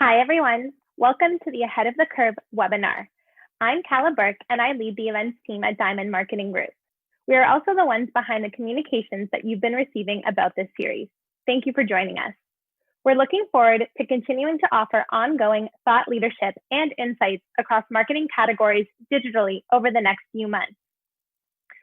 Hi, everyone. Welcome to the Ahead of the Curve webinar. I'm Calla Burke, and I lead the events team at Diamond Marketing Group. We are also the ones behind the communications that you've been receiving about this series. Thank you for joining us. We're looking forward to continuing to offer ongoing thought leadership and insights across marketing categories digitally over the next few months.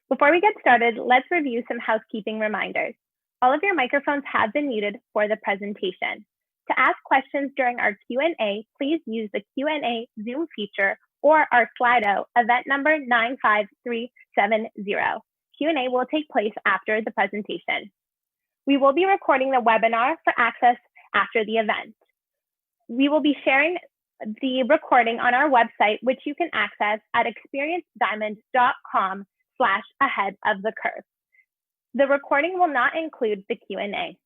Before we get started, let's review some housekeeping reminders. All of your microphones have been muted for the presentation. To ask questions during our Q&A, please use the Q&A Zoom feature or our Slido, event number 95370. Q&A will take place after the presentation. We will be recording the webinar for access after the event. We will be sharing the recording on our website, which you can access at experiencediamond.com/aheadofthecurve. The recording will not include the Q&A.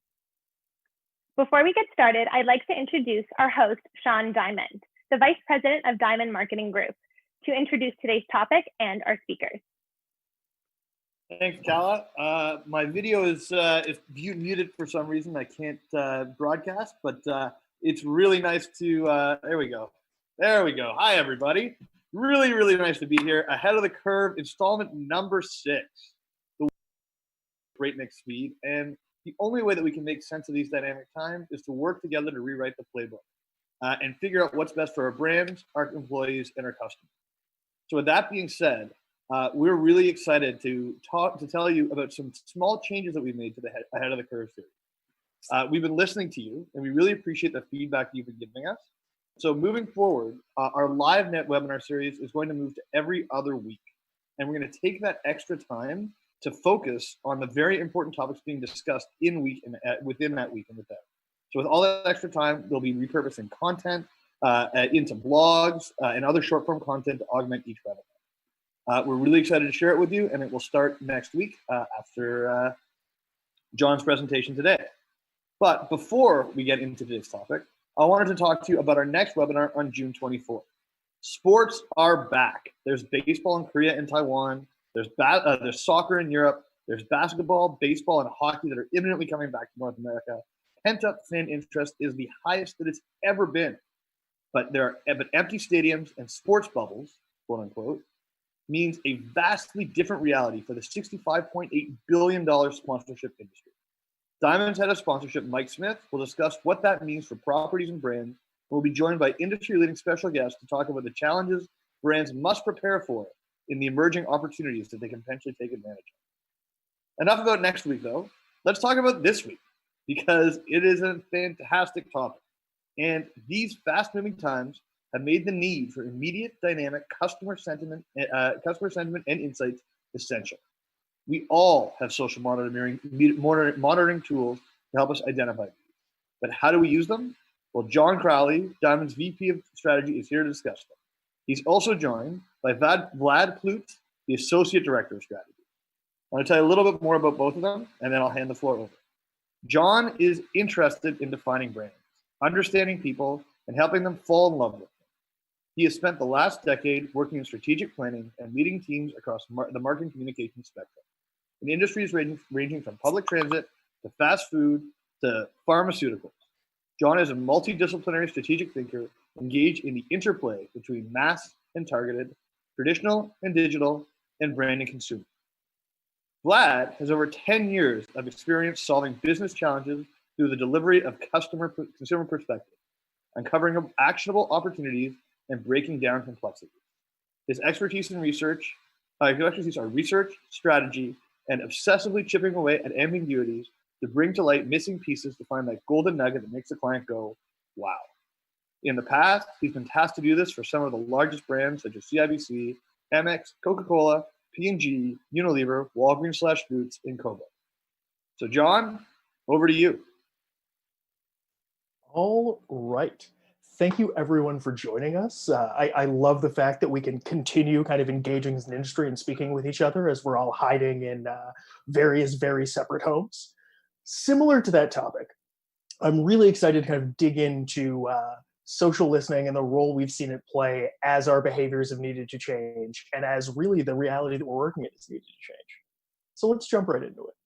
Before we get started, I'd like to introduce our host, Sean Diamond, the Vice President of Diamond Marketing Group, to introduce today's topic and our speakers. Thanks, Calla. My video is muted for some reason. I can't broadcast, but it's really nice to, there we go. Hi, everybody. Really, really nice to be here. Ahead of the Curve, installment number 6. The breakneck speed. And the only way that we can make sense of these dynamic times is to work together to rewrite the playbook and figure out what's best for our brands, our employees, and our customers. So with that being said, we're really excited to tell you about some small changes that we've made to the Ahead of the Curve series. We've been listening to you, and we really appreciate the feedback you've been giving us. So moving forward, our live net webinar series is going to move to every other week, and we're going to take that extra time to focus on the very important topics being discussed within that week in the day. So with all that extra time, we'll be repurposing content into blogs and other short-form content to augment each webinar. We're really excited to share it with you, and it will start next week after John's presentation today. But before we get into today's topic, I wanted to talk to you about our next webinar on June 24th. Sports are back. There's baseball in Korea and Taiwan. There's soccer in Europe. There's basketball, baseball, and hockey that are imminently coming back to North America. Pent-up fan interest is the highest that it's ever been. But empty stadiums and sports bubbles, quote unquote, means a vastly different reality for the $65.8 billion sponsorship industry. Diamond's head of sponsorship, Mike Smith, will discuss what that means for properties and brands. We'll be joined by industry-leading special guests to talk about the challenges brands must prepare for in the emerging opportunities that they can potentially take advantage of. Enough about next week, though. Let's talk about this week, because it is a fantastic topic. And these fast-moving times have made the need for immediate, dynamic customer sentiment and insights essential. We all have social monitoring tools to help us identify these. But how do we use them? Well, John Crowley, Diamond's VP of Strategy, is here to discuss them. He's also joined by Vlad Plutz, the Associate Director of Strategy. I want to tell you a little bit more about both of them, and then I'll hand the floor over. John is interested in defining brands, understanding people, and helping them fall in love with them. He has spent the last decade working in strategic planning and leading teams across the marketing communication spectrum in industries ranging from public transit to fast food to pharmaceuticals. John is a multidisciplinary strategic thinker engaged in the interplay between mass and targeted, traditional and digital, and brand and consumer. Vlad has over 10 years of experience solving business challenges through the delivery of consumer perspective, uncovering actionable opportunities, and breaking down complexity. His expertise are research, strategy, and obsessively chipping away at ambiguities to bring to light missing pieces to find that golden nugget that makes the client go, wow. In the past, he's been tasked to do this for some of the largest brands such as CIBC, Amex, Coca-Cola, P&G, Unilever, Walgreens/Boots, and Kobo. So John, over to you. All right. Thank you everyone for joining us. I love the fact that we can continue kind of engaging as an industry and speaking with each other as we're all hiding in various very separate homes. Similar to that topic, I'm really excited to kind of dig into social listening and the role we've seen it play as our behaviors have needed to change and as really the reality that we're working in has needed to change. So let's jump right into it.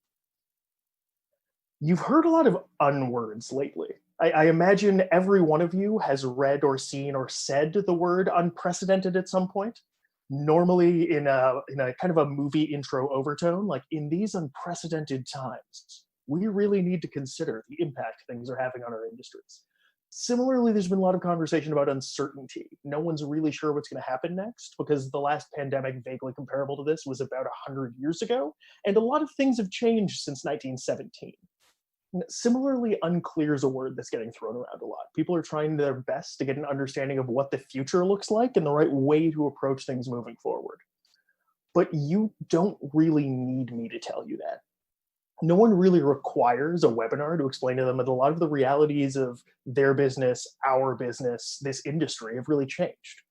You've heard a lot of unwords lately. I imagine every one of you has read or seen or said the word unprecedented at some point. Normally in a kind of a movie intro overtone, like in these unprecedented times, we really need to consider the impact things are having on our industries. Similarly, there's been a lot of conversation about uncertainty. No one's really sure what's going to happen next because the last pandemic vaguely comparable to this was about 100 years ago, and a lot of things have changed since 1917. Similarly, unclear is a word that's getting thrown around a lot. People are trying their best to get an understanding of what the future looks like and the right way to approach things moving forward. But you don't really need me to tell you that. No one really requires a webinar to explain to them that a lot of the realities of their business, our business, this industry have really changed.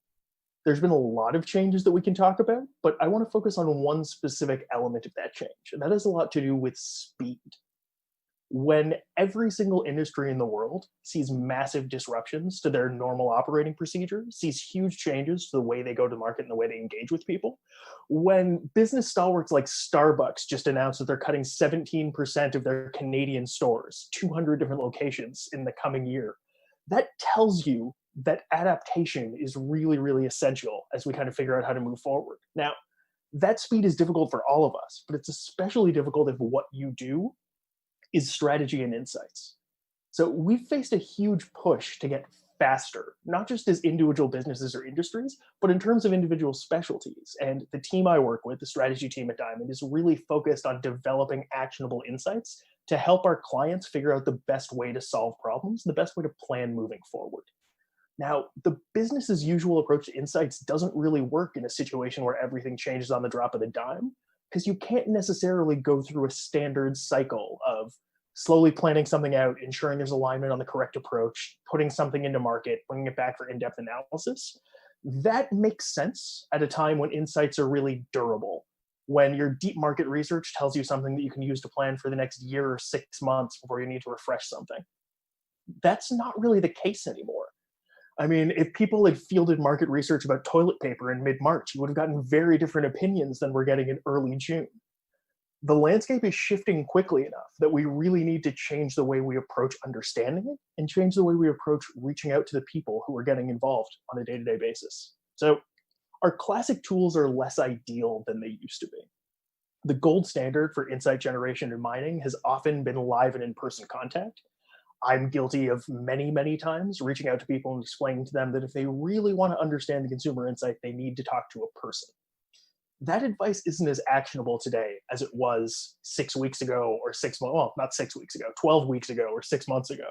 There's been a lot of changes that we can talk about, but I want to focus on one specific element of that change, and that has a lot to do with speed. When every single industry in the world sees massive disruptions to their normal operating procedure, sees huge changes to the way they go to market and the way they engage with people, when business stalwarts like Starbucks just announced that they're cutting 17% of their Canadian stores, 200 different locations in the coming year, that tells you that adaptation is really, really essential as we kind of figure out how to move forward. Now, that speed is difficult for all of us, but it's especially difficult if what you do is strategy and insights. So we've faced a huge push to get faster, not just as individual businesses or industries, but in terms of individual specialties. And the team I work with, the strategy team at Diamond, is really focused on developing actionable insights to help our clients figure out the best way to solve problems, the best way to plan moving forward. Now, the business as usual approach to insights doesn't really work in a situation where everything changes on the drop of a dime, because you can't necessarily go through a standard cycle of slowly planning something out, ensuring there's alignment on the correct approach, putting something into market, bringing it back for in-depth analysis. That makes sense at a time when insights are really durable, when your deep market research tells you something that you can use to plan for the next year or 6 months before you need to refresh something. That's not really the case anymore. I mean, if people had fielded market research about toilet paper in mid-March, you would have gotten very different opinions than we're getting in early June. The landscape is shifting quickly enough that we really need to change the way we approach understanding it and change the way we approach reaching out to the people who are getting involved on a day-to-day basis. So our classic tools are less ideal than they used to be. The gold standard for insight generation and mining has often been live and in-person contact. I'm guilty of many, many times reaching out to people and explaining to them that if they really want to understand the consumer insight, they need to talk to a person. That advice isn't as actionable today as it was 6 weeks ago or 6 months, well, not 6 weeks ago, 12 weeks ago or 6 months ago.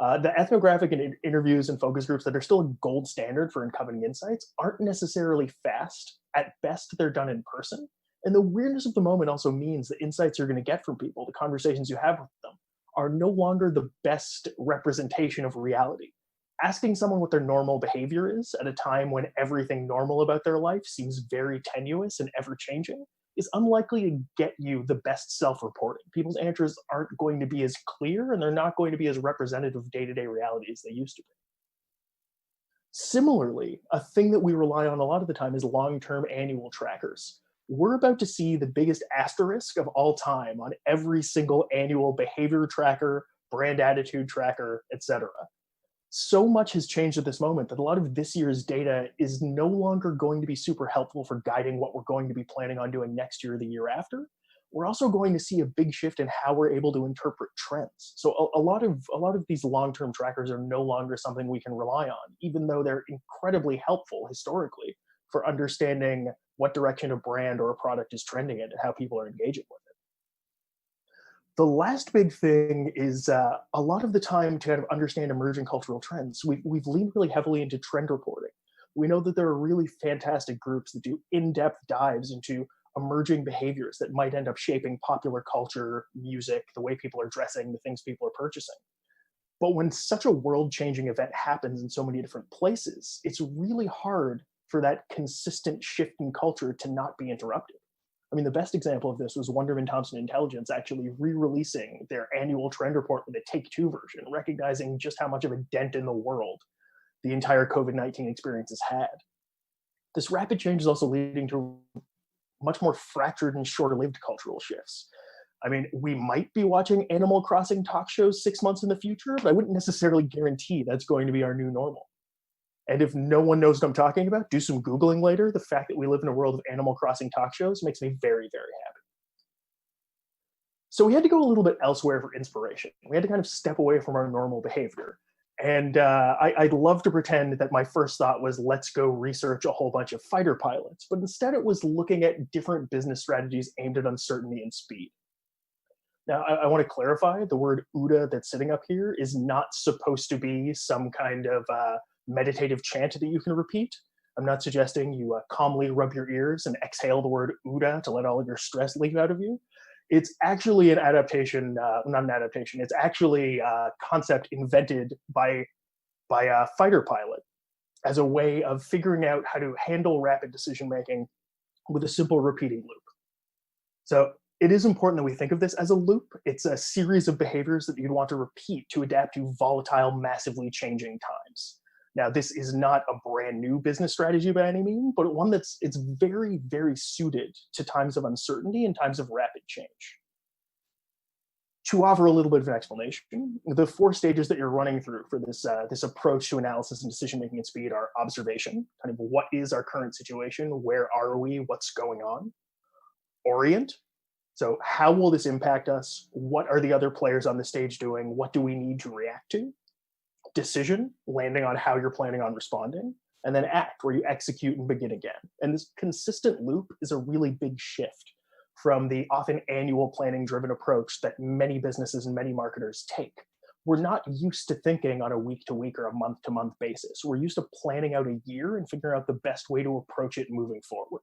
The ethnographic and interviews and focus groups that are still a gold standard for uncovering insights aren't necessarily fast. At best, they're done in person. And the weirdness of the moment also means the insights you're going to get from people, the conversations you have with them, are no longer the best representation of reality. Asking someone what their normal behavior is at a time when everything normal about their life seems very tenuous and ever-changing is unlikely to get you the best self-reporting. People's answers aren't going to be as clear, and they're not going to be as representative of day-to-day reality as they used to be. Similarly, a thing that we rely on a lot of the time is long-term annual trackers. We're about to see the biggest asterisk of all time on every single annual behavior tracker, brand attitude tracker, etc. So much has changed at this moment that a lot of this year's data is no longer going to be super helpful for guiding what we're going to be planning on doing next year or the year after. We're also going to see a big shift in how we're able to interpret trends. So a lot of these long-term trackers are no longer something we can rely on, even though they're incredibly helpful historically for understanding what direction a brand or a product is trending in and how people are engaging with it. The last big thing is a lot of the time to kind of understand emerging cultural trends, we've leaned really heavily into trend reporting. We know that there are really fantastic groups that do in-depth dives into emerging behaviors that might end up shaping popular culture, music, the way people are dressing, the things people are purchasing. But when such a world-changing event happens in so many different places, it's really hard for that consistent shift in culture to not be interrupted. I mean, the best example of this was Wunderman Thompson Intelligence actually re-releasing their annual trend report with a Take-Two version, recognizing just how much of a dent in the world the entire COVID-19 experience has had. This rapid change is also leading to much more fractured and shorter-lived cultural shifts. I mean, we might be watching Animal Crossing talk shows 6 months in the future, but I wouldn't necessarily guarantee that's going to be our new normal. And if no one knows what I'm talking about, do some Googling later. The fact that we live in a world of Animal Crossing talk shows makes me very, very happy. So we had to go a little bit elsewhere for inspiration. We had to kind of step away from our normal behavior. And I'd love to pretend that my first thought was, let's go research a whole bunch of fighter pilots. But instead, it was looking at different business strategies aimed at uncertainty and speed. Now, I want to clarify, the word OODA that's sitting up here is not supposed to be some kind of meditative chant that you can repeat. I'm not suggesting you calmly rub your ears and exhale the word OODA to let all of your stress leak out of you. It's actually an adaptation, not an adaptation, it's actually a concept invented by a fighter pilot as a way of figuring out how to handle rapid decision-making with a simple repeating loop. So it is important that we think of this as a loop. It's a series of behaviors that you'd want to repeat to adapt to volatile, massively changing times. Now, this is not a brand new business strategy by any means, but one it's very, very suited to times of uncertainty and times of rapid change. To offer a little bit of an explanation, the 4 stages that you're running through for this approach to analysis and decision-making at speed are observation, kind of what is our current situation, where are we, what's going on. Orient, so how will this impact us? What are the other players on the stage doing? What do we need to react to? Decision, landing on how you're planning on responding. And then act, where you execute and begin again. And this consistent loop is a really big shift from the often annual planning-driven approach that many businesses and many marketers take. We're not used to thinking on a week-to-week or a month-to-month basis. We're used to planning out a year and figuring out the best way to approach it moving forward.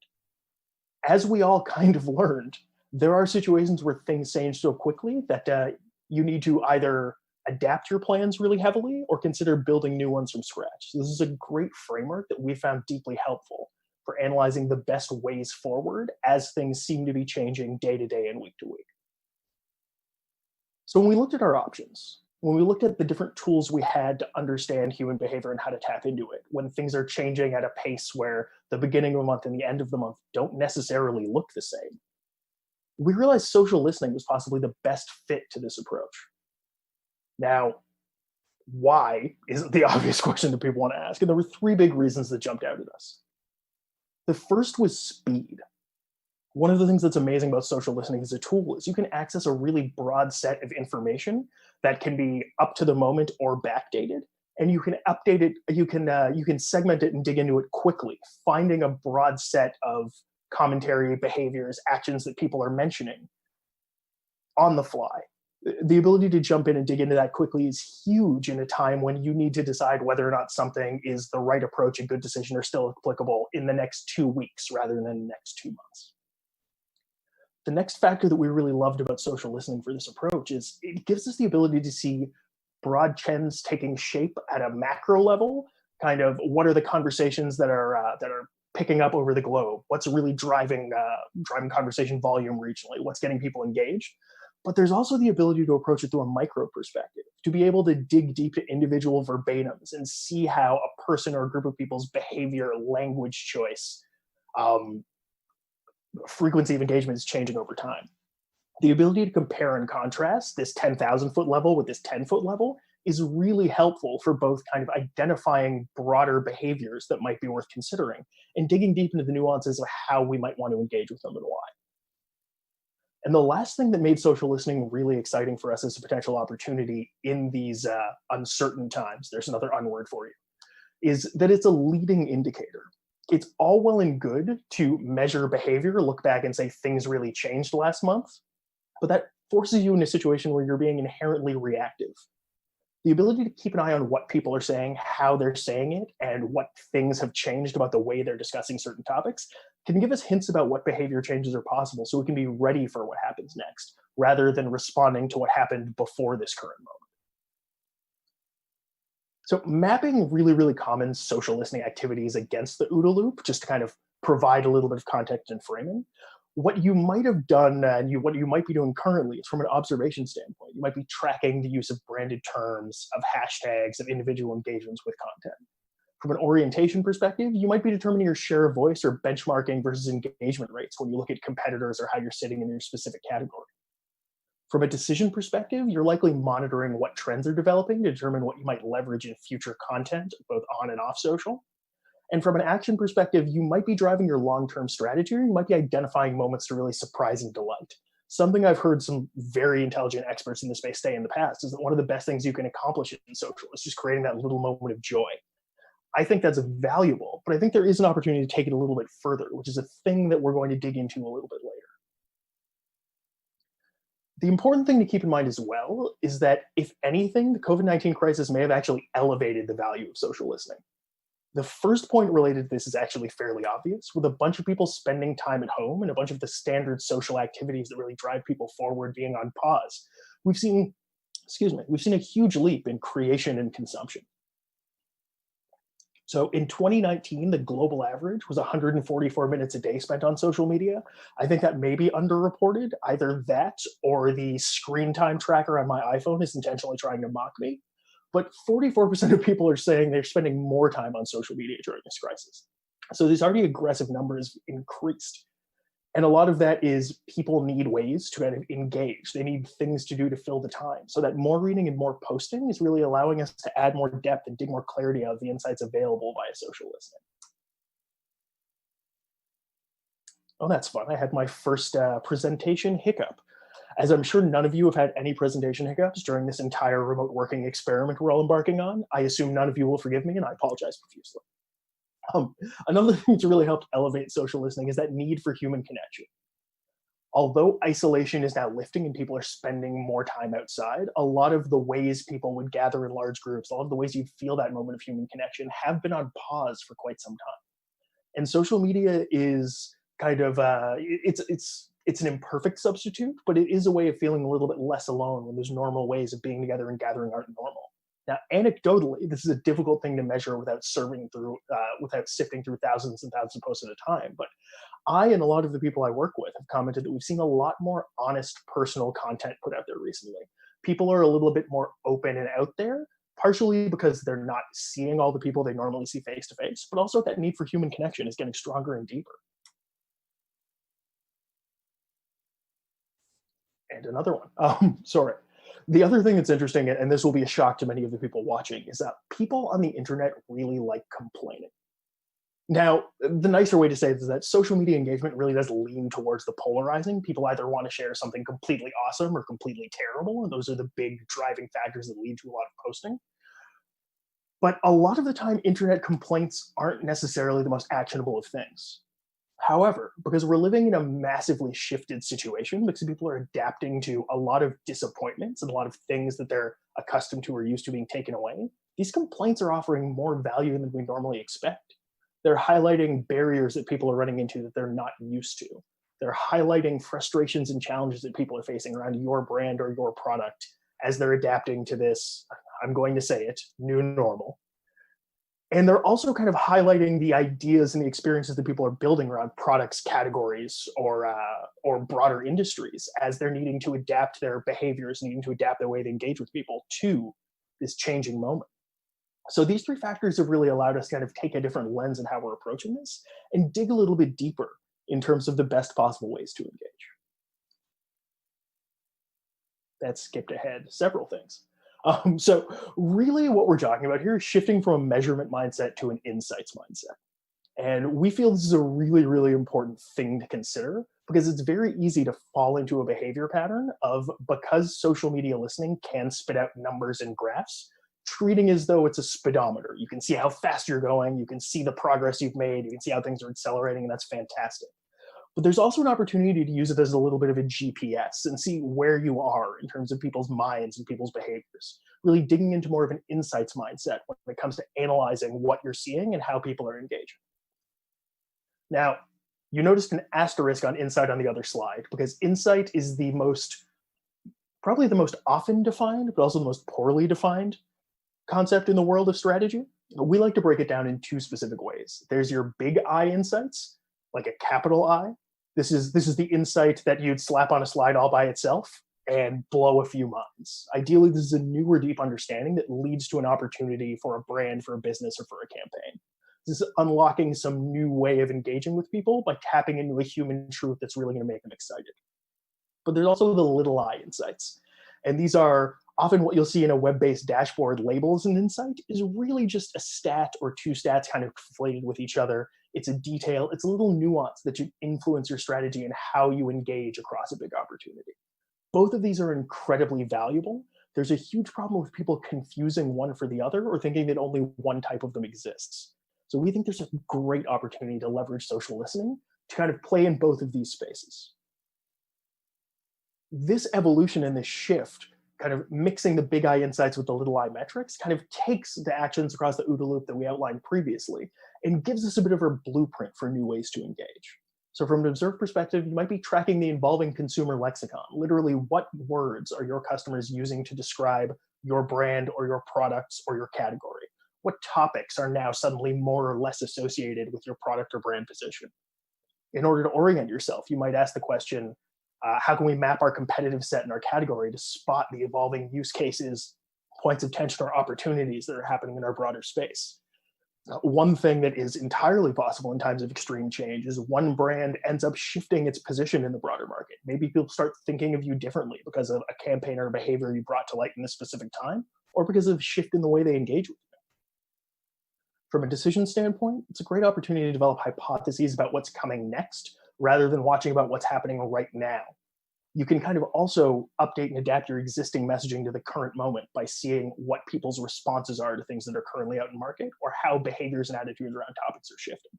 As we all kind of learned, there are situations where things change so quickly that you need to either adapt your plans really heavily or consider building new ones from scratch. So this is a great framework that we found deeply helpful for analyzing the best ways forward as things seem to be changing day to day and week to week. So when we looked at our options, when we looked at the different tools we had to understand human behavior and how to tap into it, when things are changing at a pace where the beginning of the month and the end of the month don't necessarily look the same, we realized social listening was possibly the best fit to this approach. Now, why isn't the obvious question that people want to ask. And there were 3 big reasons that jumped out at us. The first was speed. One of the things that's amazing about social listening as a tool is you can access a really broad set of information that can be up to the moment or backdated. And you can update it, you can segment it and dig into it quickly, finding a broad set of commentary, behaviors, actions that people are mentioning on the fly. The ability to jump in and dig into that quickly is huge in a time when you need to decide whether or not something is the right approach, a good decision, or still applicable in the next 2 weeks rather than the next 2 months. The next factor that we really loved about social listening for this approach is it gives us the ability to see broad trends taking shape at a macro level, kind of what are the conversations that are picking up over the globe, what's really driving conversation volume regionally, what's getting people engaged. But there's also the ability to approach it through a micro perspective, to be able to dig deep to individual verbatims and see how a person or a group of people's behavior, language choice, frequency of engagement is changing over time. The ability to compare and contrast this 10,000-foot level with this 10-foot level is really helpful for both kind of identifying broader behaviors that might be worth considering and digging deep into the nuances of how we might want to engage with them and why. And the last thing that made social listening really exciting for us as a potential opportunity in these uncertain times, there's another unword for you, is that it's a leading indicator. It's all well and good to measure behavior, look back and say things really changed last month, but that forces you in a situation where you're being inherently reactive. The ability to keep an eye on what people are saying, how they're saying it, and what things have changed about the way they're discussing certain topics can give us hints about what behavior changes are possible so we can be ready for what happens next, rather than responding to what happened before this current moment. So mapping really, really common social listening activities against the OODA loop, just to kind of provide a little bit of context and framing, what you might have done and what you might be doing currently is from an observation standpoint. You might be tracking the use of branded terms, of hashtags, of individual engagements with content. From an orientation perspective, you might be determining your share of voice or benchmarking versus engagement rates when you look at competitors or how you're sitting in your specific category. From a decision perspective, you're likely monitoring what trends are developing to determine what you might leverage in future content, both on and off social. And from an action perspective, you might be driving your long-term strategy, or you might be identifying moments to really surprise and delight. Something I've heard some very intelligent experts in the space say in the past is that one of the best things you can accomplish in social is just creating that little moment of joy. I think that's valuable, but I think there is an opportunity to take it a little bit further, which is a thing that we're going to dig into a little bit later. The important thing to keep in mind as well is that, if anything, the COVID-19 crisis may have actually elevated the value of social listening. The first point related to this is actually fairly obvious, with a bunch of people spending time at home and a bunch of the standard social activities that really drive people forward being on pause. We've seen a huge leap in creation and consumption. So in 2019, the global average was 144 minutes a day spent on social media. I think that may be underreported. Either that or the screen time tracker on my iPhone is intentionally trying to mock me. But 44% of people are saying they're spending more time on social media during this crisis. So this already aggressive number has increased. And a lot of that is people need ways to kind of engage. They need things to do to fill the time. So that more reading and more posting is really allowing us to add more depth and dig more clarity out of the insights available via social listening. Oh, that's fun. I had my first presentation hiccup. As I'm sure none of you have had any presentation hiccups during this entire remote working experiment we're all embarking on, I assume none of you will forgive me, and I apologize profusely. Another thing to really help elevate social listening is that need for human connection. Although isolation is now lifting and people are spending more time outside, a lot of the ways people would gather in large groups, a lot of the ways you'd feel that moment of human connection have been on pause for quite some time. And social media is kind of, it's an imperfect substitute, but it is a way of feeling a little bit less alone when those normal ways of being together and gathering aren't normal. Now, anecdotally, this is a difficult thing to measure without sifting through thousands and thousands of posts at a time. But I and a lot of the people I work with have commented that we've seen a lot more honest, personal content put out there recently. People are a little bit more open and out there, partially because they're not seeing all the people they normally see face to face, but also that need for human connection is getting stronger and deeper. And another one. Sorry. The other thing that's interesting, and this will be a shock to many of the people watching, is that people on the internet really like complaining. Now, the nicer way to say it is that social media engagement really does lean towards the polarizing. People either want to share something completely awesome or completely terrible, and those are the big driving factors that lead to a lot of posting. But a lot of the time, internet complaints aren't necessarily the most actionable of things. However, because we're living in a massively shifted situation, because people are adapting to a lot of disappointments and a lot of things that they're accustomed to or used to being taken away, these complaints are offering more value than we normally expect. They're highlighting barriers that people are running into that they're not used to. They're highlighting frustrations and challenges that people are facing around your brand or your product as they're adapting to this, I'm going to say it, new normal. And they're also kind of highlighting the ideas and the experiences that people are building around products, categories, or broader industries as they're needing to adapt their behaviors, needing to adapt their way to engage with people to this changing moment. So these three factors have really allowed us to kind of take a different lens in how we're approaching this and dig a little bit deeper in terms of the best possible ways to engage. That skipped ahead several things. So really what we're talking about here is shifting from a measurement mindset to an insights mindset. And we feel this is a really, really important thing to consider because it's very easy to fall into a behavior pattern of, because social media listening can spit out numbers and graphs, treating as though it's a speedometer. You can see how fast you're going, you can see the progress you've made, you can see how things are accelerating, and that's fantastic. But there's also an opportunity to use it as a little bit of a GPS and see where you are in terms of people's minds and people's behaviors, really digging into more of an insights mindset when it comes to analyzing what you're seeing and how people are engaging. Now, you noticed an asterisk on insight on the other slide because insight is probably the most often defined, but also the most poorly defined concept in the world of strategy. We like to break it down in two specific ways. There's your big I insights, like a capital I. This is the insight that you'd slap on a slide all by itself and blow a few minds. Ideally, this is a newer, deep understanding that leads to an opportunity for a brand, for a business, or for a campaign. This is unlocking some new way of engaging with people by tapping into a human truth that's really going to make them excited. But there's also the little I insights. And these are often what you'll see in a web-based dashboard labels an insight is really just a stat or two stats kind of conflated with each other. It's a detail, it's a little nuance that should influence your strategy and how you engage across a big opportunity. Both of these are incredibly valuable. There's a huge problem with people confusing one for the other or thinking that only one type of them exists. So we think there's a great opportunity to leverage social listening to kind of play in both of these spaces. This evolution and this shift, kind of mixing the big I insights with the little I metrics, kind of takes the actions across the OODA loop that we outlined previously and gives us a bit of a blueprint for new ways to engage. So from an observed perspective, you might be tracking the evolving consumer lexicon. Literally, what words are your customers using to describe your brand or your products or your category? What topics are now suddenly more or less associated with your product or brand position? In order to orient yourself, you might ask the question, how can we map our competitive set in our category to spot the evolving use cases, points of tension, or opportunities that are happening in our broader space? One thing that is entirely possible in times of extreme change is one brand ends up shifting its position in the broader market. Maybe people start thinking of you differently because of a campaign or a behavior you brought to light in a specific time, or because of a shift in the way they engage with you. From a decision standpoint, it's a great opportunity to develop hypotheses about what's coming next, rather than watching about what's happening right now. You can kind of also update and adapt your existing messaging to the current moment by seeing what people's responses are to things that are currently out in market or how behaviors and attitudes around topics are shifting.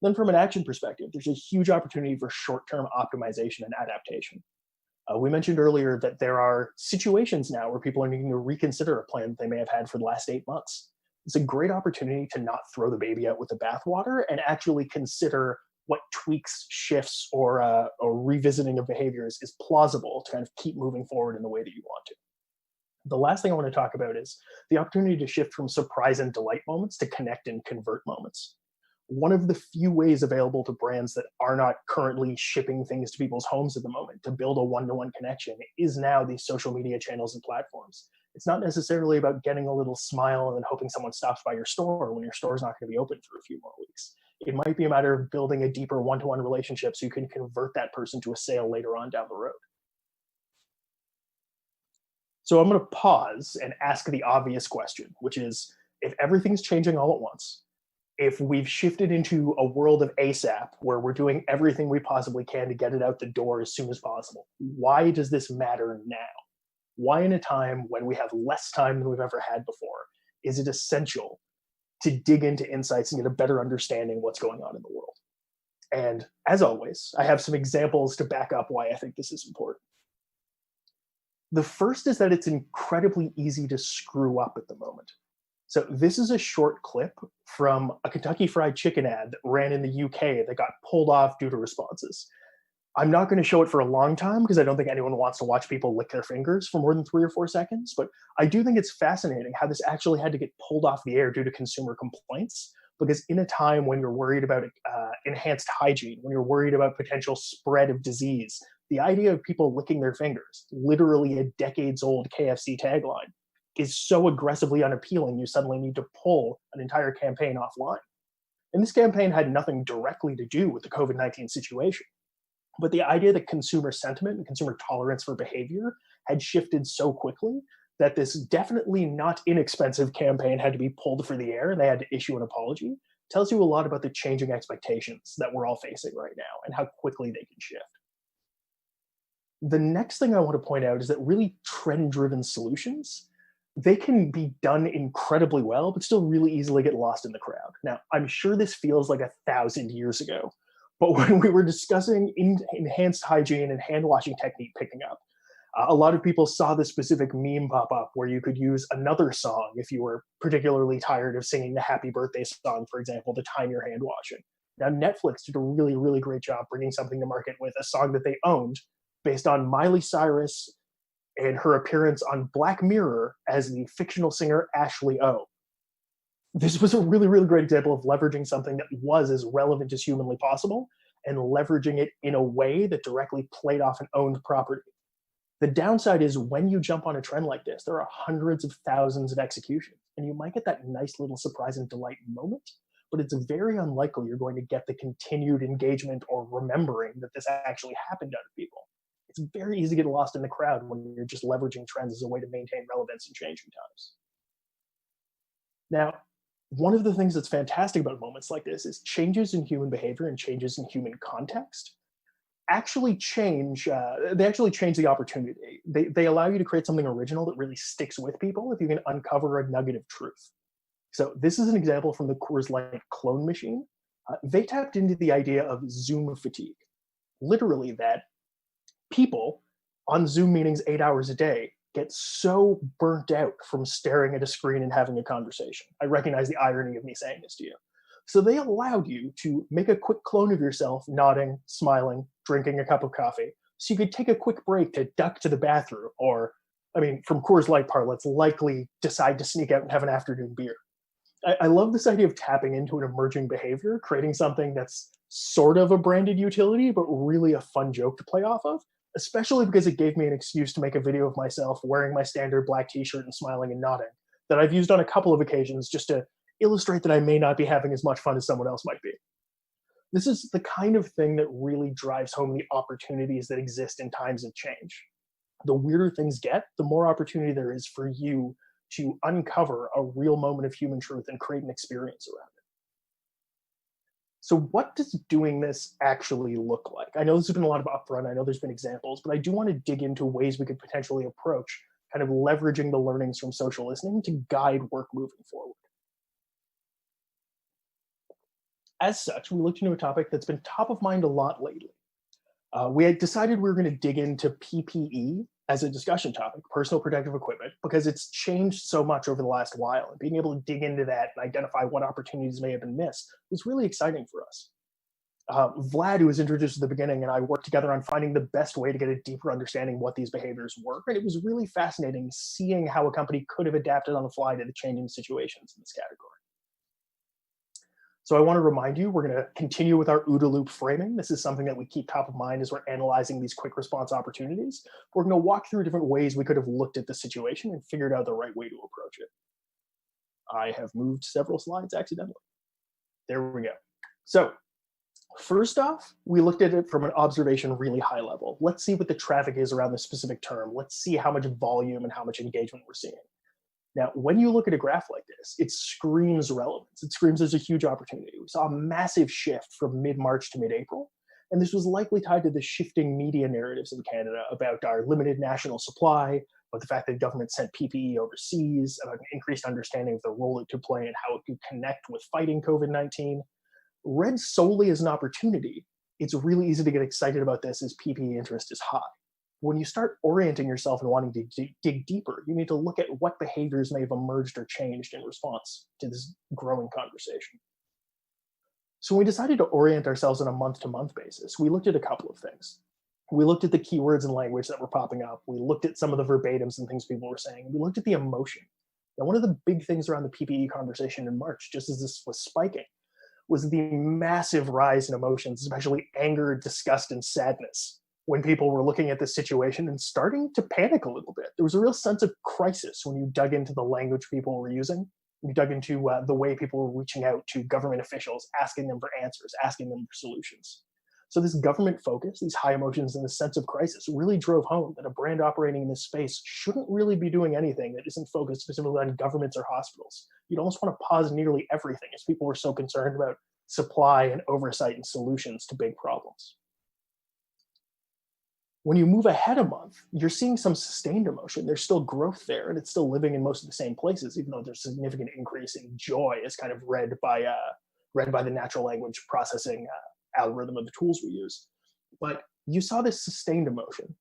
Then from an action perspective, there's a huge opportunity for short-term optimization and adaptation. We mentioned earlier that there are situations now where people are needing to reconsider a plan that they may have had for the last 8 months. It's a great opportunity to not throw the baby out with the bathwater and actually consider what tweaks, shifts, or revisiting of behaviors is plausible to kind of keep moving forward in the way that you want to. The last thing I want to talk about is the opportunity to shift from surprise and delight moments to connect and convert moments. One of the few ways available to brands that are not currently shipping things to people's homes at the moment to build a one-to-one connection is now these social media channels and platforms. It's not necessarily about getting a little smile and then hoping someone stops by your store when your store is not going to be open for a few more weeks. It might be a matter of building a deeper one-to-one relationship so you can convert that person to a sale later on down the road. So I'm going to pause and ask the obvious question, which is, if everything's changing all at once, if we've shifted into a world of ASAP where we're doing everything we possibly can to get it out the door as soon as possible, why does this matter now? Why, in a time when we have less time than we've ever had before, is it essential to dig into insights and get a better understanding of what's going on in the world? And as always, I have some examples to back up why I think this is important. The first is that it's incredibly easy to screw up at the moment. So this is a short clip from a Kentucky Fried Chicken ad that ran in the UK that got pulled off due to responses. I'm not going to show it for a long time because I don't think anyone wants to watch people lick their fingers for more than 3 or 4 seconds, but I do think it's fascinating how this actually had to get pulled off the air due to consumer complaints, because in a time when you're worried about enhanced hygiene, when you're worried about potential spread of disease, the idea of people licking their fingers, literally a decades-old KFC tagline, is so aggressively unappealing you suddenly need to pull an entire campaign offline. And this campaign had nothing directly to do with the COVID-19 situation. But the idea that consumer sentiment and consumer tolerance for behavior had shifted so quickly that this definitely not inexpensive campaign had to be pulled for the air and they had to issue an apology tells you a lot about the changing expectations that we're all facing right now and how quickly they can shift. The next thing I want to point out is that really trend-driven solutions, they can be done incredibly well, but still really easily get lost in the crowd. Now, I'm sure this feels like 1,000 years ago, but when we were discussing enhanced hygiene and hand washing technique picking up, a lot of people saw this specific meme pop up where you could use another song if you were particularly tired of singing the happy birthday song, for example, to time your hand washing. Now, Netflix did a really, really great job bringing something to market with a song that they owned based on Miley Cyrus and her appearance on Black Mirror as the fictional singer Ashley O. This was a really, really great example of leveraging something that was as relevant as humanly possible and leveraging it in a way that directly played off an owned property. The downside is when you jump on a trend like this, there are hundreds of thousands of executions, and you might get that nice little surprise and delight moment, but it's very unlikely you're going to get the continued engagement or remembering that this actually happened out of people. It's very easy to get lost in the crowd when you're just leveraging trends as a way to maintain relevance in changing times. Now, one of the things that's fantastic about moments like this is changes in human behavior and changes in human context actually change, they actually change the opportunity. They allow you to create something original that really sticks with people if you can uncover a nugget of truth. So this is an example from the Coors Light clone machine. They tapped into the idea of Zoom fatigue. Literally that people on Zoom meetings 8 hours a day get so burnt out from staring at a screen and having a conversation. I recognize the irony of me saying this to you. So they allowed you to make a quick clone of yourself, nodding, smiling, drinking a cup of coffee, so you could take a quick break to duck to the bathroom, or, I mean, from Coors Light parlance, likely decide to sneak out and have an afternoon beer. I love this idea of tapping into an emerging behavior, creating something that's sort of a branded utility, but really a fun joke to play off of, especially because it gave me an excuse to make a video of myself wearing my standard black t-shirt and smiling and nodding that I've used on a couple of occasions just to illustrate that I may not be having as much fun as someone else might be. This is the kind of thing that really drives home the opportunities that exist in times of change. The weirder things get, the more opportunity there is for you to uncover a real moment of human truth and create an experience around it. So what does doing this actually look like? I know there's been a lot of upfront, I know there's been examples, but I do want to dig into ways we could potentially approach kind of leveraging the learnings from social listening to guide work moving forward. As such, we looked into a topic that's been top of mind a lot lately. We had decided we were going to dig into PPE as a discussion topic, personal protective equipment, because it's changed so much over the last while, and being able to dig into that and identify what opportunities may have been missed was really exciting for us. Vlad, who was introduced at the beginning, and I worked together on finding the best way to get a deeper understanding of what these behaviors were, and it was really fascinating seeing how a company could have adapted on the fly to the changing situations in this category. So I want to remind you, we're going to continue with our OODA loop framing. This is something that we keep top of mind as we're analyzing these quick response opportunities. We're going to walk through different ways we could have looked at the situation and figured out the right way to approach it. I have moved several slides accidentally. There we go. So first off, we looked at it from an observation really high level. Let's see what the traffic is around the specific term. Let's see how much volume and how much engagement we're seeing. Now, when you look at a graph like this, it screams relevance. It screams there's a huge opportunity. We saw a massive shift from mid-March to mid-April, and this was likely tied to the shifting media narratives in Canada about our limited national supply, about the fact that the government sent PPE overseas, about an increased understanding of the role it could play and how it could connect with fighting COVID-19. Read solely as an opportunity, it's really easy to get excited about this as PPE interest is high. When you start orienting yourself and wanting to dig deeper, you need to look at what behaviors may have emerged or changed in response to this growing conversation. So we decided to orient ourselves on a month-to-month basis. We looked at a couple of things. We looked at the keywords and language that were popping up. We looked at some of the verbatims and things people were saying. We looked at the emotion. Now, one of the big things around the PPE conversation in March, just as this was spiking, was the massive rise in emotions, especially anger, disgust, and sadness, when people were looking at this situation and starting to panic a little bit. There was a real sense of crisis when you dug into the language people were using. You dug into the way people were reaching out to government officials, asking them for answers, asking them for solutions. So this government focus, these high emotions, and this sense of crisis really drove home that a brand operating in this space shouldn't really be doing anything that isn't focused specifically on governments or hospitals. You'd almost want to pause nearly everything as people were so concerned about supply and oversight and solutions to big problems. When you move ahead a month, you're seeing some sustained emotion. There's still growth there, and it's still living in most of the same places, even though there's a significant increase in joy as kind of read by the natural language processing algorithm of the tools we use. But you saw this sustained emotion.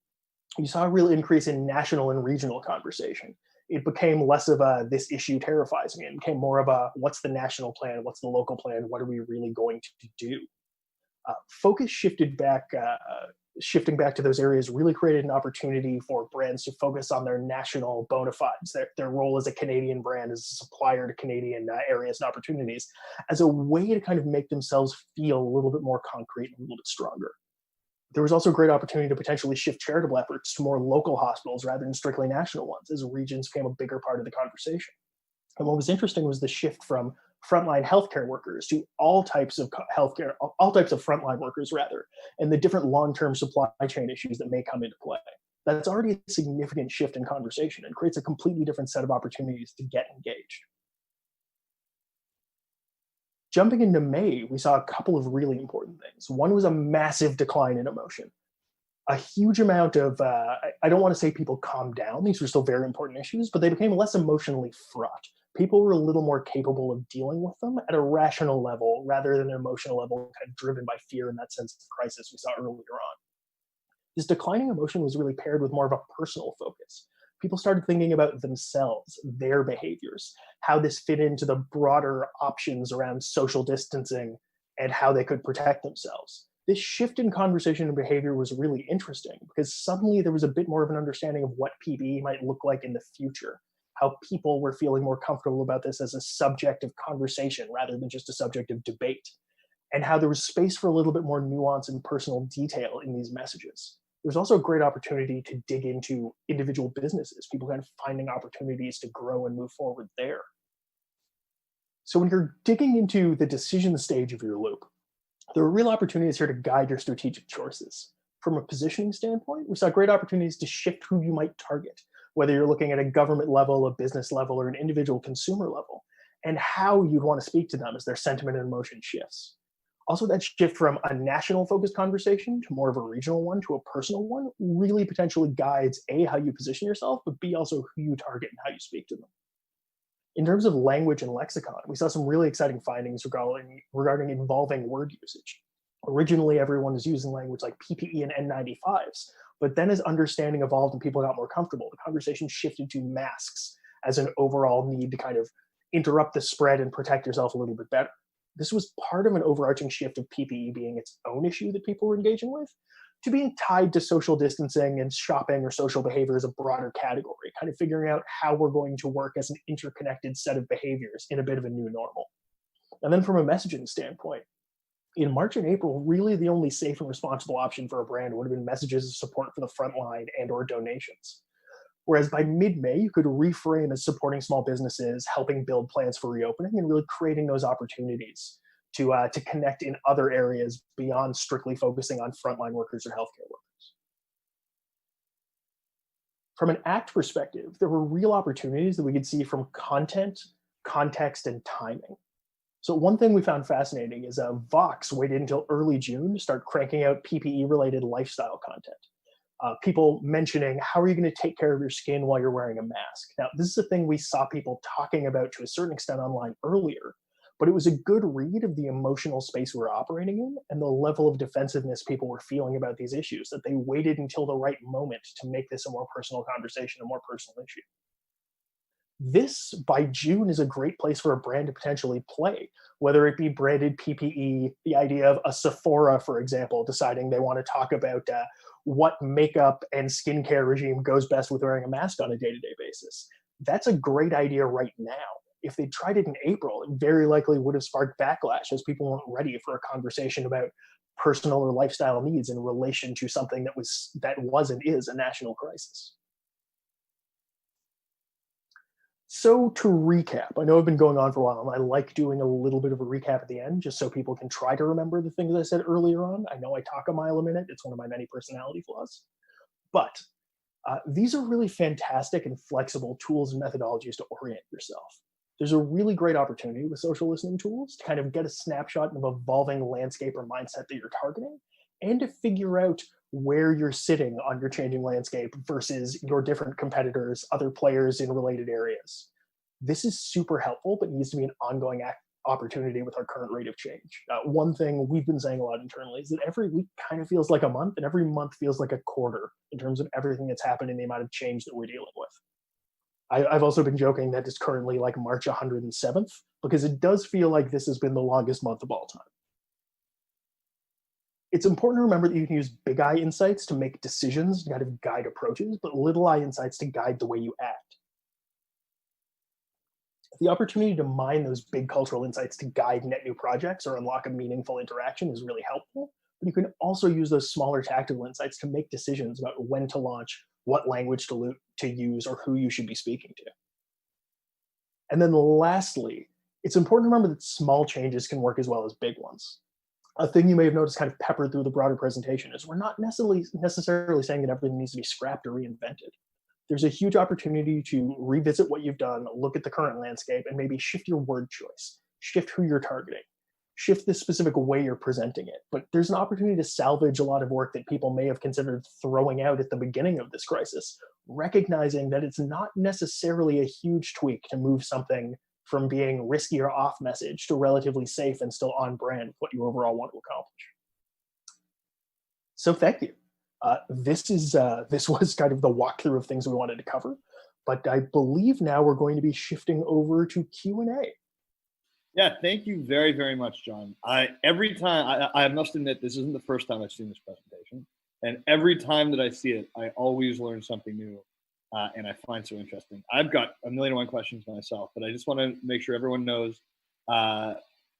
You saw a real increase in national and regional conversation. It became less of a, this issue terrifies me. It became more of a, what's the national plan? What's the local plan? What are we really going to do? Focus shifted back, shifting back to those areas really created an opportunity for brands to focus on their national bona fides, their role as a Canadian brand, as a supplier to Canadian areas and opportunities, as a way to kind of make themselves feel a little bit more concrete and a little bit stronger. There was also a great opportunity to potentially shift charitable efforts to more local hospitals rather than strictly national ones, as regions became a bigger part of the conversation. And what was interesting was the shift from frontline healthcare workers to all types of healthcare, all types of frontline workers rather, and the different long-term supply chain issues that may come into play. That's already a significant shift in conversation and creates a completely different set of opportunities to get engaged. Jumping into May, we saw a couple of really important things. One was a massive decline in emotion. A huge amount of, I don't want to say people calmed down, these were still very important issues, but they became less emotionally fraught. People were a little more capable of dealing with them at a rational level rather than an emotional level kind of driven by fear and that sense of crisis we saw earlier on. This declining emotion was really paired with more of a personal focus. People started thinking about themselves, their behaviors, how this fit into the broader options around social distancing and how they could protect themselves. This shift in conversation and behavior was really interesting because suddenly there was a bit more of an understanding of what PPE might look like in the future, how people were feeling more comfortable about this as a subject of conversation rather than just a subject of debate, and how there was space for a little bit more nuance and personal detail in these messages. There's also a great opportunity to dig into individual businesses, people kind of finding opportunities to grow and move forward there. So when you're digging into the decision stage of your loop, there are real opportunities here to guide your strategic choices. From a positioning standpoint, we saw great opportunities to shift who you might target, whether you're looking at a government level, a business level, or an individual consumer level, and how you'd want to speak to them as their sentiment and emotion shifts. Also, that shift from a national focused conversation to more of a regional one to a personal one really potentially guides A, how you position yourself, but B, also who you target and how you speak to them. In terms of language and lexicon, we saw some really exciting findings regarding involving word usage. Originally, everyone was using language like PPE and N95s, but then as understanding evolved and people got more comfortable, the conversation shifted to masks as an overall need to kind of interrupt the spread and protect yourself a little bit better. This was part of an overarching shift of PPE being its own issue that people were engaging with, to being tied to social distancing and shopping or social behavior as a broader category, kind of figuring out how we're going to work as an interconnected set of behaviors in a bit of a new normal. And then from a messaging standpoint, in March and April, really the only safe and responsible option for a brand would have been messages of support for the front line and or donations. Whereas by mid-May, you could reframe as supporting small businesses, helping build plans for reopening, and really creating those opportunities to connect in other areas beyond strictly focusing on frontline workers or healthcare workers. From an ACT perspective, there were real opportunities that we could see from content, context, and timing. So one thing we found fascinating is Vox waited until early June to start cranking out PPE-related lifestyle content. People mentioning, how are you going to take care of your skin while you're wearing a mask? Now, this is a thing we saw people talking about to a certain extent online earlier, but it was a good read of the emotional space we're operating in and the level of defensiveness people were feeling about these issues, that they waited until the right moment to make this a more personal conversation, a more personal issue. This, by June, is a great place for a brand to potentially play, whether it be branded PPE, the idea of a Sephora, for example, deciding they want to talk about what makeup and skincare regime goes best with wearing a mask on a day-to-day basis. That's a great idea right now. If they tried it in April, it very likely would have sparked backlash as people weren't ready for a conversation about personal or lifestyle needs in relation to something that was and is a national crisis. So to recap, I know I've been going on for a while, and I like doing a little bit of a recap at the end, just so people can try to remember the things I said earlier on. I know I talk a mile a minute. It's one of my many personality flaws. But these are really fantastic and flexible tools and methodologies to orient yourself. There's a really great opportunity with social listening tools to kind of get a snapshot of evolving landscape or mindset that you're targeting, and to figure out where you're sitting on your changing landscape versus your different competitors, other players in related areas. This is super helpful, but needs to be an ongoing opportunity with our current rate of change. One thing we've been saying a lot internally is that every week kind of feels like a month, and every month feels like a quarter in terms of everything that's happened and the amount of change that we're dealing with. I've also been joking that it's currently like March 107th, because it does feel like this has been the longest month of all time. It's important to remember that you can use big I insights to make decisions and kind of guide approaches, but little I insights to guide the way you act. The opportunity to mine those big cultural insights to guide net new projects or unlock a meaningful interaction is really helpful, but you can also use those smaller tactical insights to make decisions about when to launch, what language to use, or who you should be speaking to. And then lastly, it's important to remember that small changes can work as well as big ones. A thing you may have noticed kind of peppered through the broader presentation is we're not necessarily saying that everything needs to be scrapped or reinvented. There's a huge opportunity to revisit what you've done, look at the current landscape, and maybe shift your word choice, shift who you're targeting, shift the specific way you're presenting it. But there's an opportunity to salvage a lot of work that people may have considered throwing out at the beginning of this crisis, recognizing that it's not necessarily a huge tweak to move something from being risky or off message to relatively safe and still on brand with what you overall want to accomplish. So thank you. This was kind of the walkthrough of things we wanted to cover, but I believe now we're going to be shifting over to Q&A. Yeah, thank you very, very much, John. Every time, I must admit, this isn't the first time I've seen this presentation. And every time that I see it, I always learn something new, and I find so interesting. I've got a million and one questions myself, but I just want to make sure everyone knows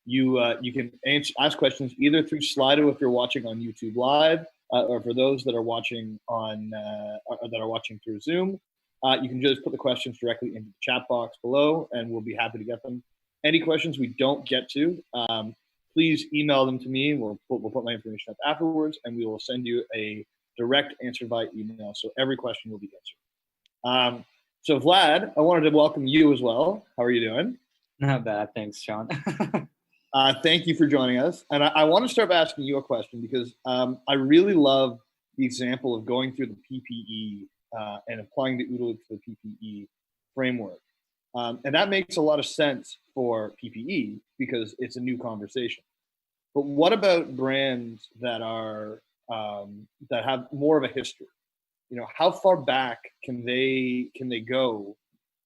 you can ask questions either through Slido if you're watching on YouTube Live, or for those that are watching through Zoom, you can just put the questions directly into the chat box below, and we'll be happy to get them. Any questions we don't get to, please email them to me. We'll put my information up afterwards, and we will send you a direct answer by email. So every question will be answered. So Vlad, I wanted to welcome you as well. How are you doing? Not bad, thanks, Sean. Thank you for joining us. And I want to start by asking you a question because I really love the example of going through the PPE and applying the OODA loop to the PPE framework. And that makes a lot of sense for PPE because it's a new conversation. But what about brands that are that have more of a history? You know, how far back can they go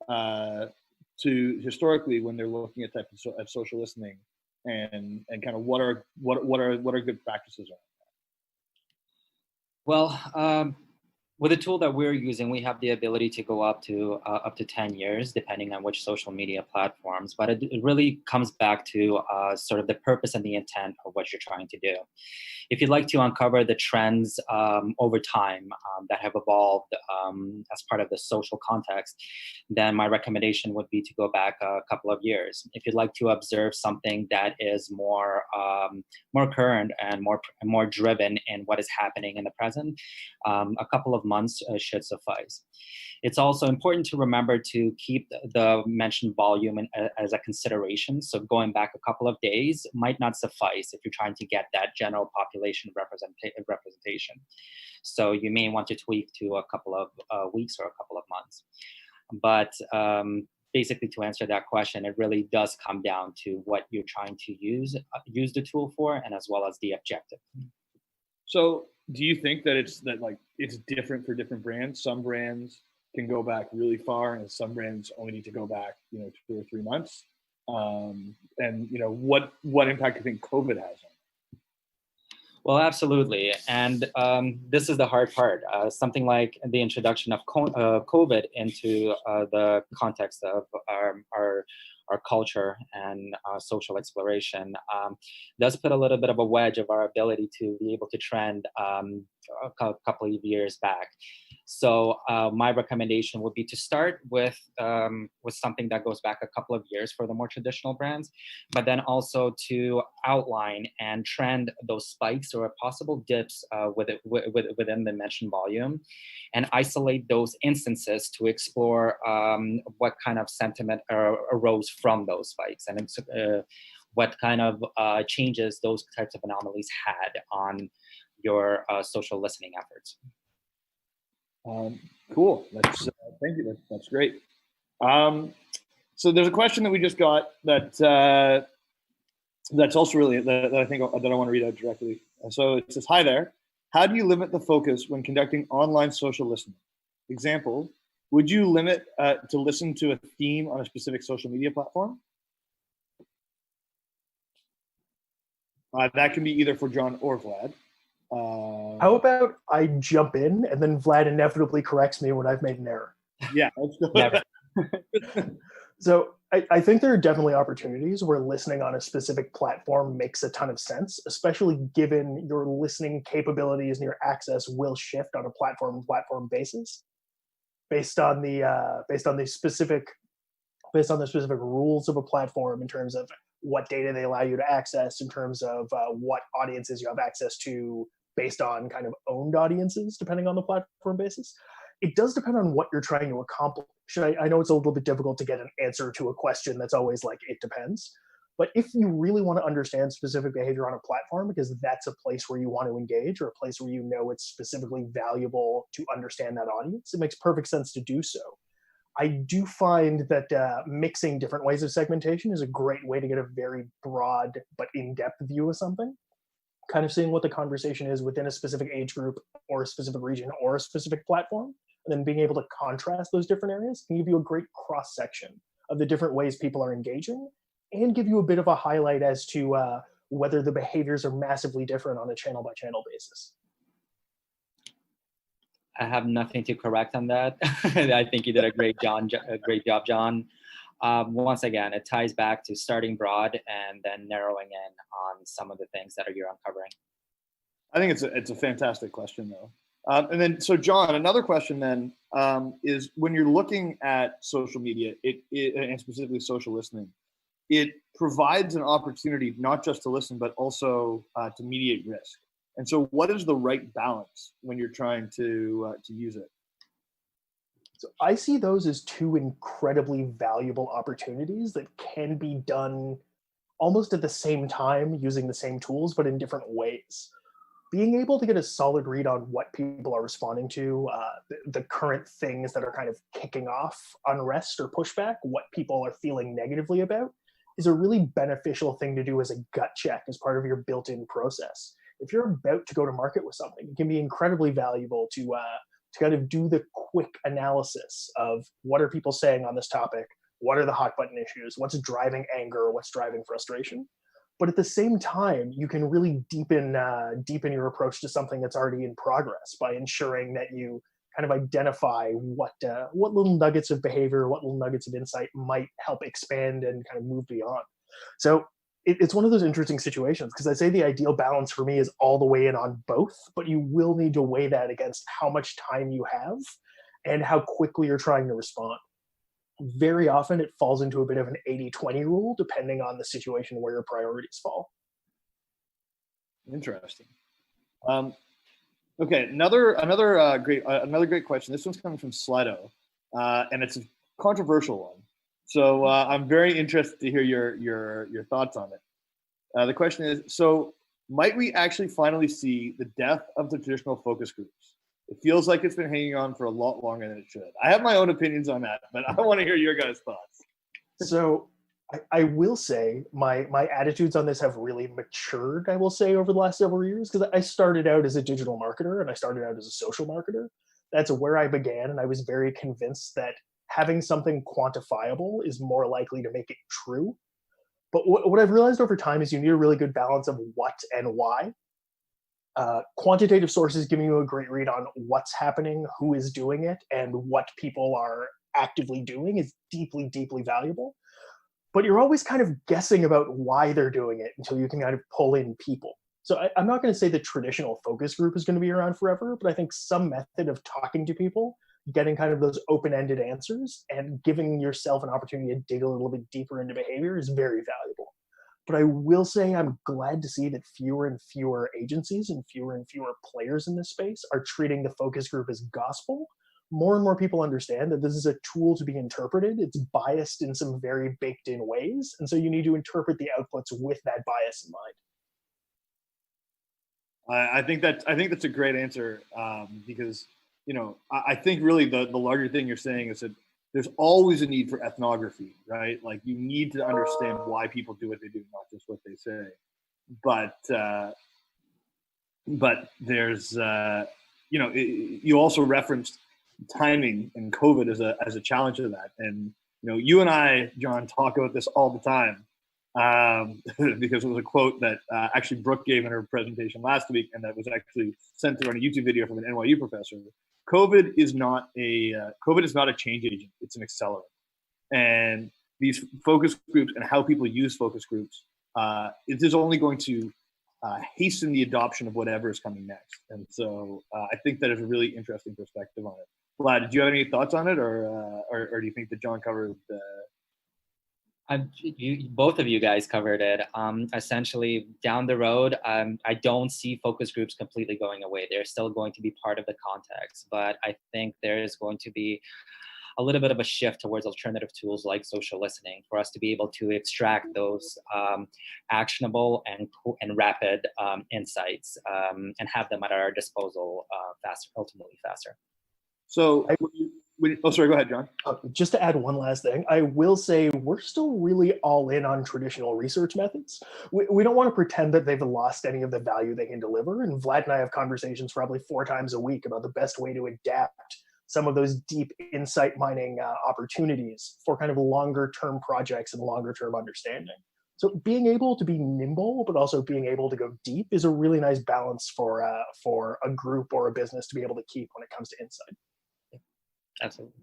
to historically when they're looking at at social listening and kind of what are good practices around that? Well, with the tool that we're using, we have the ability to go up to 10 years, depending on which social media platforms. But it really comes back to sort of the purpose and the intent of what you're trying to do. If you'd like to uncover the trends over time that have evolved as part of the social context, then my recommendation would be to go back a couple of years. If you'd like to observe something that is more current and more driven in what is happening in the present, a couple of months should suffice. It's also important to remember to keep the mentioned volume as a consideration. So going back a couple of days might not suffice if you're trying to get that general population representation. So you may want to tweak to a couple of weeks or a couple of months. But basically, to answer that question, it really does come down to what you're trying to use the tool for, and as well as the objective. So do you think that it's different for different brands? Some brands can go back really far, and some brands only need to go back, 2 or 3 months. And what impact do you think COVID has on it? Well, absolutely, and this is the hard part. Something like the introduction of COVID into the context of our culture and social exploration does put a little bit of a wedge of our ability to be able to trend a couple of years back. So my recommendation would be to start with something that goes back a couple of years for the more traditional brands, but then also to outline and trend those spikes or possible dips within the mentioned volume, and isolate those instances to explore what kind of sentiment arose from those spikes, and what kind of changes those types of anomalies had on your social listening efforts. Cool. Thank you. That's great. So there's a question that we just got that's also really that I think that I want to read out directly. So it says, "Hi there. How do you limit the focus when conducting online social listening? Example: would you limit to listen to a theme on a specific social media platform?" That can be either for John or Vlad. How about I jump in and then Vlad inevitably corrects me when I've made an error? Yeah, let's go. Never. So I think there are definitely opportunities where listening on a specific platform makes a ton of sense, especially given your listening capabilities and your access will shift on a platform basis based on the specific based on the specific rules of a platform, in terms of what data they allow you to access, in terms of what audiences you have access to based on kind of owned audiences, depending on the platform basis. It does depend on what you're trying to accomplish. I know it's a little bit difficult to get an answer to a question that's always like, it depends. But if you really want to understand specific behavior on a platform, because that's a place where you want to engage, or a place where you know it's specifically valuable to understand that audience, it makes perfect sense to do so. I do find that mixing different ways of segmentation is a great way to get a very broad but in-depth view of something. Kind of seeing what the conversation is within a specific age group or a specific region or a specific platform, and then being able to contrast those different areas can give you a great cross-section of the different ways people are engaging, and give you a bit of a highlight as to whether the behaviors are massively different on a channel-by-channel basis. I have nothing to correct on that. I think you did a great job, John. Once again, it ties back to starting broad and then narrowing in on some of the things that you're uncovering. I think it's a fantastic question, though. And then, so John, another question then is, when you're looking at social media, and specifically social listening, it provides an opportunity not just to listen, but also to mediate risk. And so, what is the right balance when you're trying to use it? So I see those as two incredibly valuable opportunities that can be done almost at the same time using the same tools, but in different ways. Being able to get a solid read on what people are responding to, the current things that are kind of kicking off unrest or pushback, what people are feeling negatively about, is a really beneficial thing to do as a gut check as part of your built-in process. If you're about to go to market with something, it can be incredibly valuable to kind of do the quick analysis of what are people saying on this topic, what are the hot button issues, what's driving anger, what's driving frustration. But at the same time, you can really deepen your approach to something that's already in progress by ensuring that you kind of identify what little nuggets of behavior, what little nuggets of insight might help expand and kind of move beyond. So it's one of those interesting situations, because I say the ideal balance for me is all the way in on both, but you will need to weigh that against how much time you have and how quickly you're trying to respond. Very often it falls into a bit of an 80-20 rule, depending on the situation where your priorities fall. Interesting. Okay, another great question. This one's coming from Slido, and it's a controversial one. So I'm very interested to hear your thoughts on it. The question is, so might we actually finally see the death of the traditional focus groups? It feels like it's been hanging on for a lot longer than it should. I have my own opinions on that, but I want to hear your guys' thoughts. So I will say my attitudes on this have really matured, I will say, over the last several years, because I started out as a digital marketer and I started out as a social marketer. That's where I began, and I was very convinced that having something quantifiable is more likely to make it true. But what I've realized over time is you need a really good balance of what and why. Quantitative sources giving you a great read on what's happening, who is doing it, and what people are actively doing is deeply, deeply valuable. But you're always kind of guessing about why they're doing it until you can kind of pull in people. So I'm not going to say the traditional focus group is going to be around forever, but I think some method of talking to people, getting kind of those open-ended answers, and giving yourself an opportunity to dig a little bit deeper into behavior is very valuable. But I will say I'm glad to see that fewer and fewer agencies and fewer players in this space are treating the focus group as gospel. More and more people understand that this is a tool to be interpreted. It's biased in some very baked in ways. And so you need to interpret the outputs with that bias in mind. I think that's a great answer, because, I think really the larger thing you're saying is that there's always a need for ethnography, right? Like, you need to understand why people do what they do, not just what they say. But there's, you also referenced timing and COVID as a challenge of that. And, you and I, John, talk about this all the time, because it was a quote that actually Brooke gave in her presentation last week, and that was actually sent through on a YouTube video from an NYU professor. COVID is not a change agent; it's an accelerant. And these focus groups and how people use focus groups, it is only going to hasten the adoption of whatever is coming next. And so I think that is a really interesting perspective on it. Vlad, did you have any thoughts on it, or do you think that John covered Both of you guys covered it. Essentially, down the road, I don't see focus groups completely going away. They're still going to be part of the context, but I think there is going to be a little bit of a shift towards alternative tools like social listening for us to be able to extract those actionable and rapid insights and have them at our disposal ultimately faster. So, oh, sorry, go ahead, John. Just to add one last thing, I will say we're still really all in on traditional research methods. We don't want to pretend that they've lost any of the value they can deliver. And Vlad and I have conversations probably 4 times a week about the best way to adapt some of those deep insight mining opportunities for kind of longer term projects and longer term understanding. So being able to be nimble, but also being able to go deep is a really nice balance for a group or a business to be able to keep when it comes to insight. Absolutely.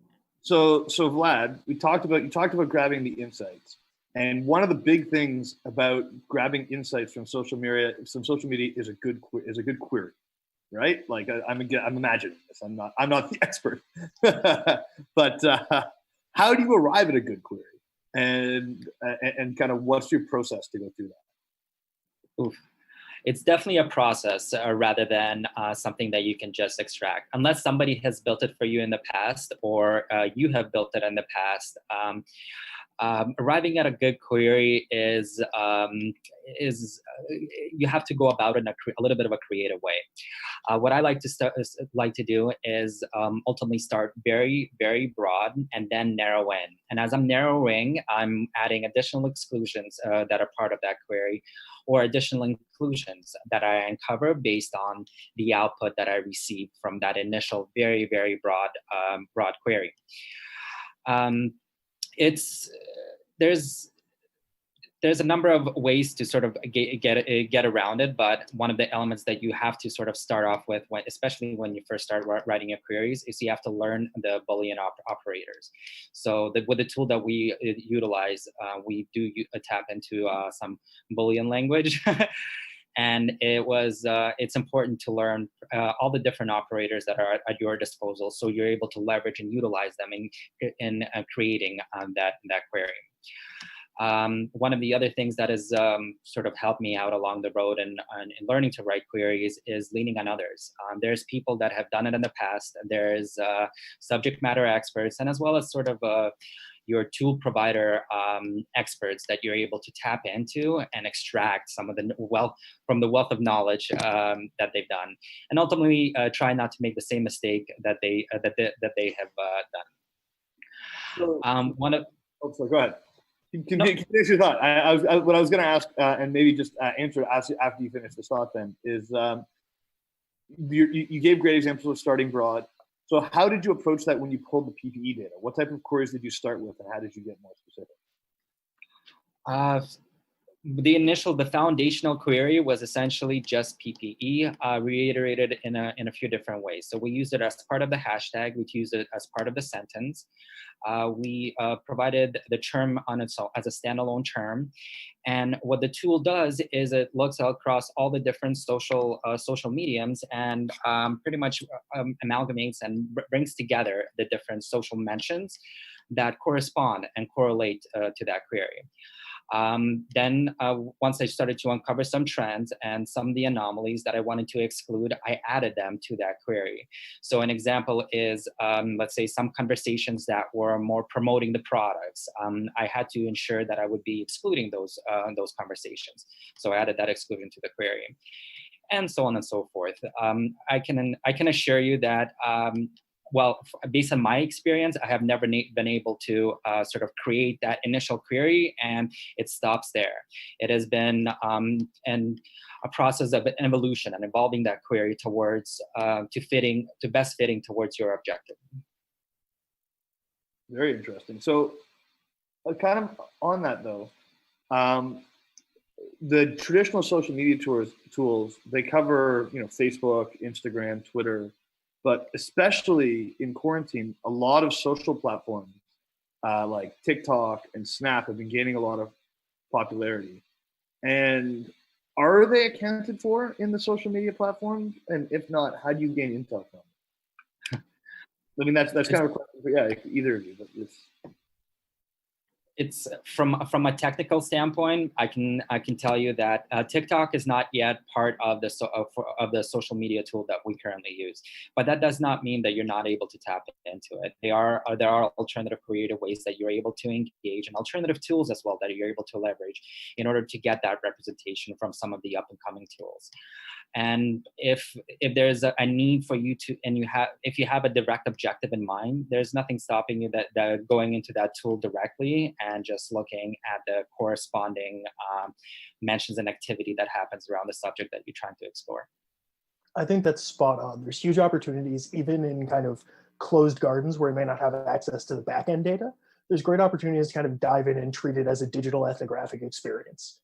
So Vlad, you talked about grabbing the insights, and one of the big things about grabbing insights from social media is a good query, right? Like I'm imagining this. I'm not the expert, but how do you arrive at a good query, and kind of what's your process to go through that? Oof. It's definitely a process rather than something that you can just extract. Unless somebody has built it for you in the past or you have built it in the past, arriving at a good query is you have to go about it in a little bit of a creative way. What I like to do is ultimately start very, very broad and then narrow in. And as I'm narrowing, I'm adding additional exclusions that are part of that query, or additional inclusions that I uncover based on the output that I receive from that initial very, very broad query. There's a number of ways to sort of get around it, but one of the elements that you have to sort of start off with, especially when you first start writing your queries, is you have to learn the Boolean operators. So with the tool that we utilize, we do tap into some Boolean language. And it's important to learn all the different operators that are at your disposal, so you're able to leverage and utilize them in creating that query. One of the other things that has sort of helped me out along the road and learning to write queries is leaning on others. There's people that have done it in the past. There's subject matter experts, and as well as sort of your tool provider experts that you're able to tap into and extract some of the wealth of knowledge that they've done, and ultimately try not to make the same mistake that they have done. So, sorry, go ahead. Can No. finish your thought. What I was going to ask, and maybe just answer after you finish this thought, then is you gave great examples of starting broad. So how did you approach that when you pulled the PPE data? What type of queries did you start with, and how did you get more specific? The foundational query was essentially just PPE, reiterated in a few different ways. So we used it as part of the hashtag. We used it as part of the sentence. We provided the term on its own as a standalone term. And what the tool does is it looks across all the different social mediums and pretty much amalgamates and brings together the different social mentions that correspond and correlate to that query. Then once I started to uncover some trends and some of the anomalies that I wanted to exclude, I added them to that query. So an example is, let's say, some conversations that were more promoting the products. I had to ensure that I would be excluding those conversations. So I added that exclusion to the query, and so on and so forth. I can assure you that well, based on my experience, I have never been able to sort of create that initial query and it stops there. It has been a process of evolution and evolving that query towards to best fitting towards your objective. Very interesting. So kind of on that though, the traditional social media tools, they cover, Facebook, Instagram, Twitter, but especially in quarantine, a lot of social platforms like TikTok and Snap have been gaining a lot of popularity. And are they accounted for in the social media platforms? And if not, how do you gain intel from them? I mean, that's kind of a question for either of you. But it's from a technical standpoint, I can tell you that TikTok is not yet part of the social media tool that we currently use. But that does not mean that you're not able to tap into it. There are alternative creative ways that you're able to engage, and alternative tools as well that you're able to leverage in order to get that representation from some of the up and coming tools. And if there's a need for you to, and if you have a direct objective in mind, there's nothing stopping you that going into that tool directly and just looking at the corresponding mentions and activity that happens around the subject that you're trying to explore. I think that's spot on. There's huge opportunities, even in kind of closed gardens where you may not have access to the back end data. There's great opportunities to kind of dive in and treat it as a digital ethnographic experience.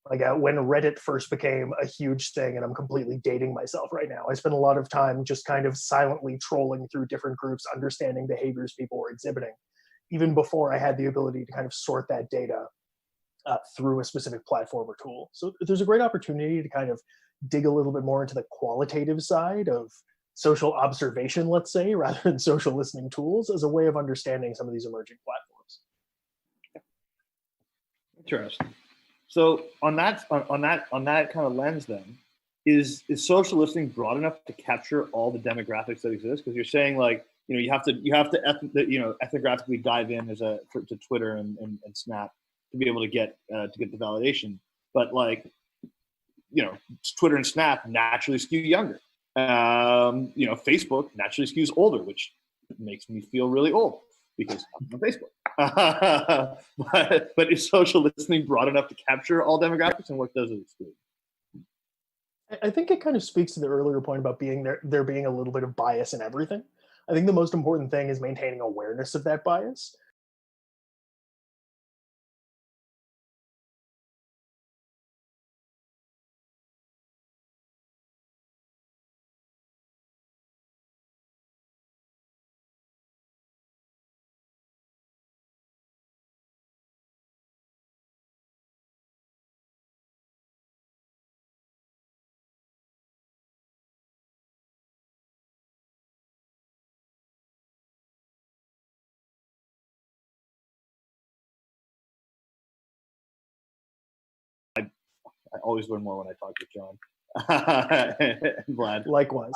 Like when Reddit first became a huge thing, and I'm completely dating myself right now, I spent a lot of time just kind of silently trolling through different groups, understanding behaviors people were exhibiting, even before I had the ability to kind of sort that data through a specific platform or tool. So there's a great opportunity to kind of dig a little bit more into the qualitative side of social observation, let's say, rather than social listening tools, as a way of understanding some of these emerging platforms. Interesting. So on that kind of lens, then, is social listening broad enough to capture all the demographics that exist? Because you're saying, like, you have to ethnographically dive in to Twitter and Snap to be able to get the validation. But, like, Twitter and Snap naturally skew younger. Facebook naturally skews older, which makes me feel really old because I'm on Facebook. But is social listening broad enough to capture all demographics, and what does it exclude? I think it kind of speaks to the earlier point about there being a little bit of bias in everything. I think the most important thing is maintaining awareness of that bias. I always learn more when I talk to John and Vlad. Likewise.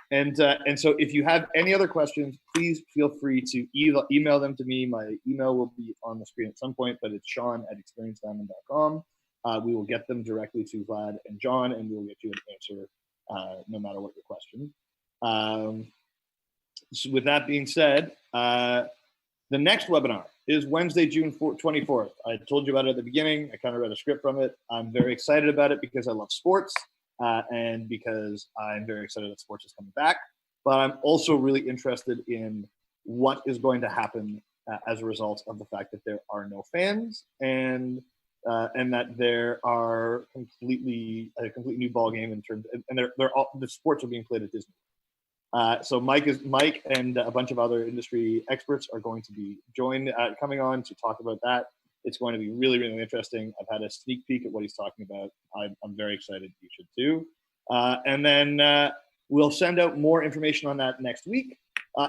And so if you have any other questions, please feel free to email them to me. My email will be on the screen at some point, but it's sean@experiencediamond.com. We will get them directly to Vlad and John, and we will get you an answer no matter what your question. So with that being said, the next webinar is Wednesday, June 24th. I told you about it at the beginning. I kind of read a script from it. I'm very excited about it because I love sports and because I'm very excited that sports is coming back. But I'm also really interested in what is going to happen as a result of the fact that there are no fans and that there are a complete new ball game in terms, and the sports are being played at Disney. So Mike and a bunch of other industry experts are going to be coming on to talk about that. It's going to be really, really interesting. I've had a sneak peek at what he's talking about. I'm very excited. You should too. And then we'll send out more information on that next week,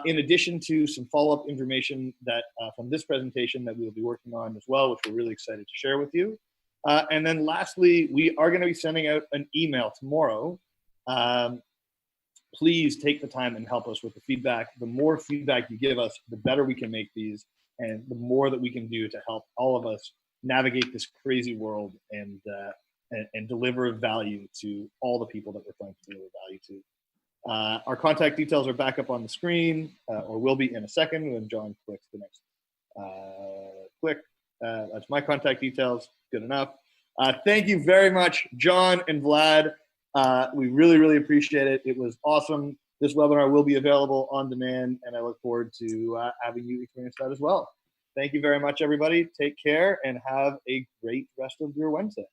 in addition to some follow-up information that from this presentation that we'll be working on as well, which we're really excited to share with you. And then lastly, we are going to be sending out an email tomorrow. Please take the time and help us with the feedback. The more feedback you give us, the better we can make these, and the more that we can do to help all of us navigate this crazy world and deliver value to all the people that we're trying to deliver value to. Our contact details are back up on the screen, or will be in a second when John clicks the next click. That's my contact details. Good enough. Thank you very much, John and Vlad. We really, really appreciate it. It was awesome. This webinar will be available on demand, and I look forward to having you experience that as well. Thank you very much, everybody. Take care and have a great rest of your Wednesday.